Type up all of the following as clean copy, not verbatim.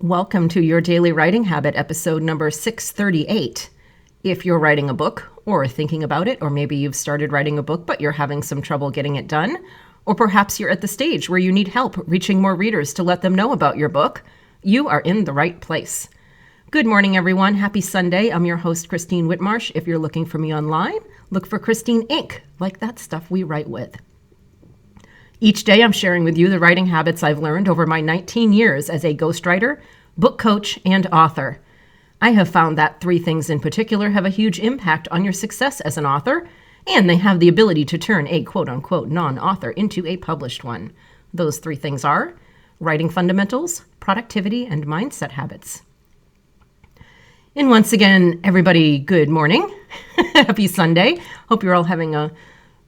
Welcome to Your Daily Writing Habit, episode number 638. If you're writing a book or thinking about it, or maybe you've started writing a book but you're having some trouble getting it done, or perhaps you're at the stage where you need help reaching more readers to let them know about your book, you are in the right place. Good morning, everyone. Happy Sunday. I'm your host, Christine Whitmarsh. If you're looking for me online, look for Christine Inc., like that stuff we write with. Each day, I'm sharing with you the writing habits I've learned over my 19 years as a ghostwriter, book coach, and author. I have found that three things in particular have a huge impact on your success as an author, and they have the ability to turn a quote-unquote non-author into a published one. Those three things are writing fundamentals, productivity, and mindset habits. And once again, everybody, good morning. Happy Sunday. Hope you're all having a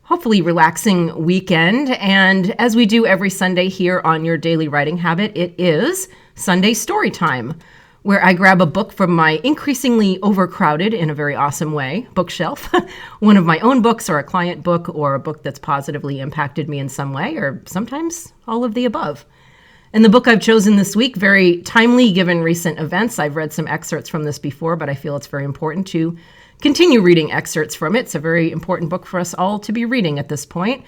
hopefully relaxing weekend. And as we do every Sunday here on Your Daily Writing Habit, it is Sunday Story Time, where I grab a book from my increasingly overcrowded, in a very awesome way, bookshelf, one of my own books or a client book or a book that's positively impacted me in some way, or sometimes all of the above. And the book I've chosen this week, very timely given recent events. I've read some excerpts from this before, but I feel it's very important to continue reading excerpts from it. It's a very important book for us all to be reading at this point.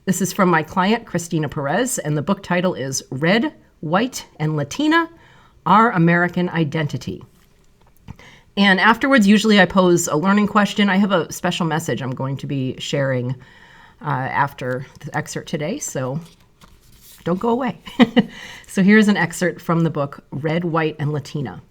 This is from my client, Cristina Perez, and the book title is Red, White, and Latina, Our American Identity. And afterwards, usually I pose a learning question. I have a special message I'm going to be sharing after the excerpt today, so don't go away. So here's an excerpt from the book, Red, White, and Latina.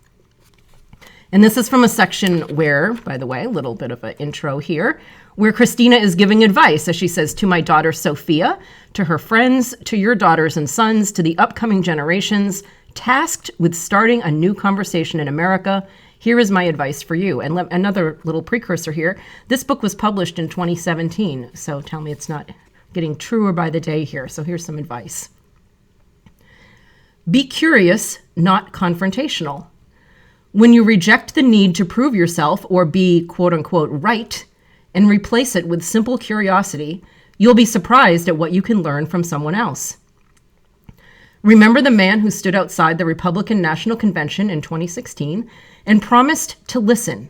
And this is from a section where, by the way, a little bit of an intro here, where Cristina is giving advice, as she says, to my daughter Sophia, to her friends, to your daughters and sons, to the upcoming generations, tasked with starting a new conversation in America. Here is my advice for you. And another little precursor here. This book was published in 2017, so tell me it's not getting truer by the day here. So here's some advice. Be curious, not confrontational. When you reject the need to prove yourself or be quote-unquote right and replace it with simple curiosity, you'll be surprised at what you can learn from someone else. Remember the man who stood outside the Republican National Convention in 2016 and promised to listen,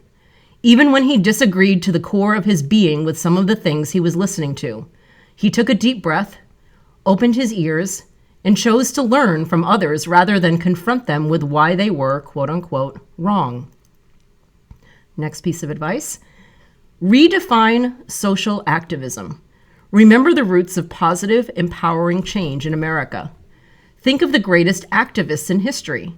even when he disagreed to the core of his being with some of the things he was listening to. He took a deep breath, opened his ears, and chose to learn from others rather than confront them with why they were, quote-unquote, wrong. Next piece of advice. Redefine social activism. Remember the roots of positive, empowering change in America. Think of the greatest activists in history.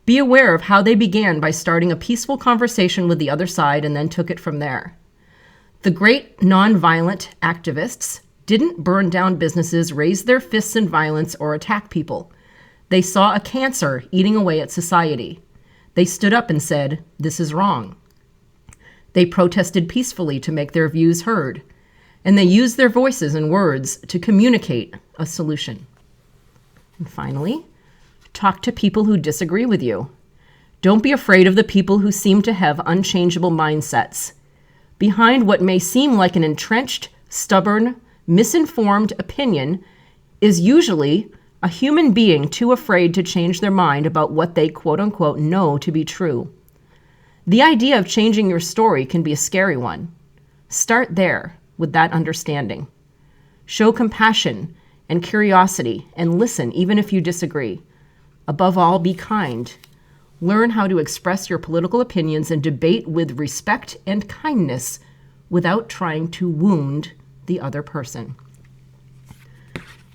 Be aware of how they began by starting a peaceful conversation with the other side and then took it from there. The great nonviolent activists didn't burn down businesses, raise their fists in violence, or attack people. They saw a cancer eating away at society. They stood up and said, "This is wrong." They protested peacefully to make their views heard, and they used their voices and words to communicate a solution. And finally, talk to people who disagree with you. Don't be afraid of the people who seem to have unchangeable mindsets. Behind what may seem like an entrenched, stubborn, misinformed opinion is usually a human being too afraid to change their mind about what they quote-unquote know to be true. The idea of changing your story can be a scary one. Start there with that understanding. Show compassion and curiosity and listen even if you disagree. Above all, be kind. Learn how to express your political opinions and debate with respect and kindness without trying to wound the other person.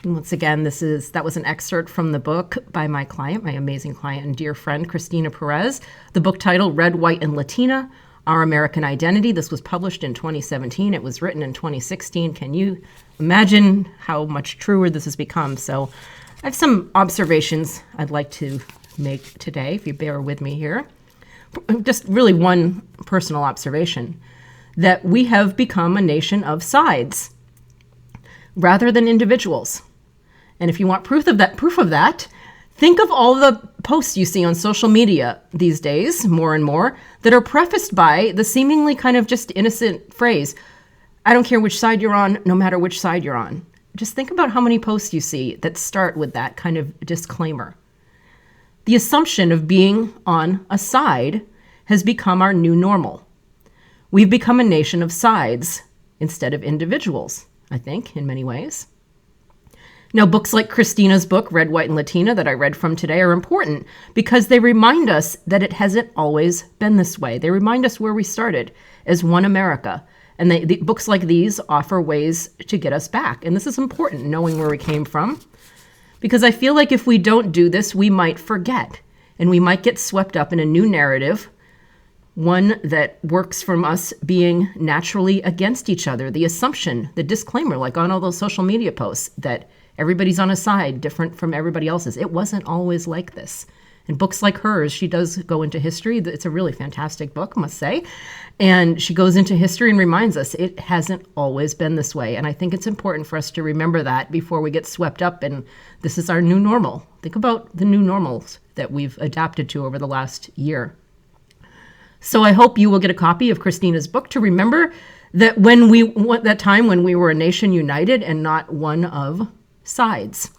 And once again, that was an excerpt from the book by my client, my amazing client and dear friend, Cristina Perez. The book title, Red, White, and Latina, Our American Identity. This was published in 2017. It was written in 2016. Can you imagine how much truer this has become? So I have some observations I'd like to make today, if you bear with me here. Just really one personal observation, that we have become a nation of sides rather than individuals. And if you want proof of that, think of all the posts you see on social media these days, more and more, that are prefaced by the seemingly kind of just innocent phrase, I don't care which side you're on, no matter which side you're on. Just think about how many posts you see that start with that kind of disclaimer. The assumption of being on a side has become our new normal. We've become a nation of sides instead of individuals, I think, in many ways. Now, books like Christina's book, Red, White, and Latina, that I read from today are important because they remind us that it hasn't always been this way. They remind us where we started as one America. And the books like these offer ways to get us back. And this is important, knowing where we came from, because I feel like if we don't do this, we might forget. And we might get swept up in a new narrative, one that works from us being naturally against each other. The assumption, the disclaimer, like on all those social media posts, that everybody's on a side different from everybody else's. It wasn't always like this. In books like hers, she does go into history. It's a really fantastic book, I must say. And she goes into history and reminds us it hasn't always been this way. And I think it's important for us to remember that before we get swept up in this is our new normal. Think about the new normals that we've adapted to over the last year. So I hope you will get a copy of Christina's book to remember that that time when we were a nation united and not one of sides.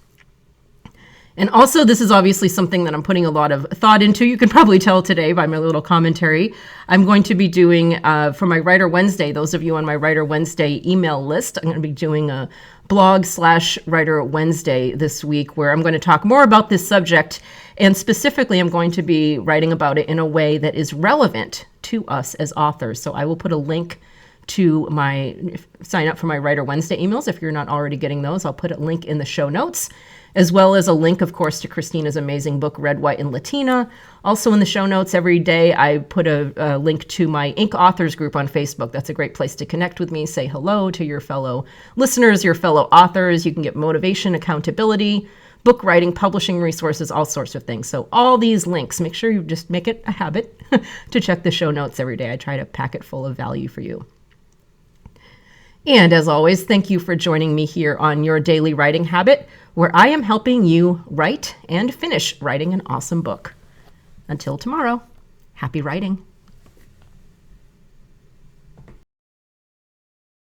And also, this is obviously something that I'm putting a lot of thought into. You can probably tell today by my little commentary. I'm going to be doing, for my Writer Wednesday, those of you on my Writer Wednesday email list, I'm going to be doing a blog/Writer Wednesday this week where I'm going to talk more about this subject. And specifically, I'm going to be writing about it in a way that is relevant to us as authors. So I will put a link to sign up for my Writer Wednesday emails. If you're not already getting those, I'll put a link in the show notes, as well as a link, of course, to Christina's amazing book, Red, White, and Latina. Also in the show notes every day, I put a link to my Inc. Authors group on Facebook. That's a great place to connect with me, say hello to your fellow listeners, your fellow authors. You can get motivation, accountability, book writing, publishing resources, all sorts of things. So all these links, make sure you just make it a habit to check the show notes every day. I try to pack it full of value for you. And as always, thank you for joining me here on Your Daily Writing Habit, where I am helping you write and finish writing an awesome book. Until tomorrow, happy writing.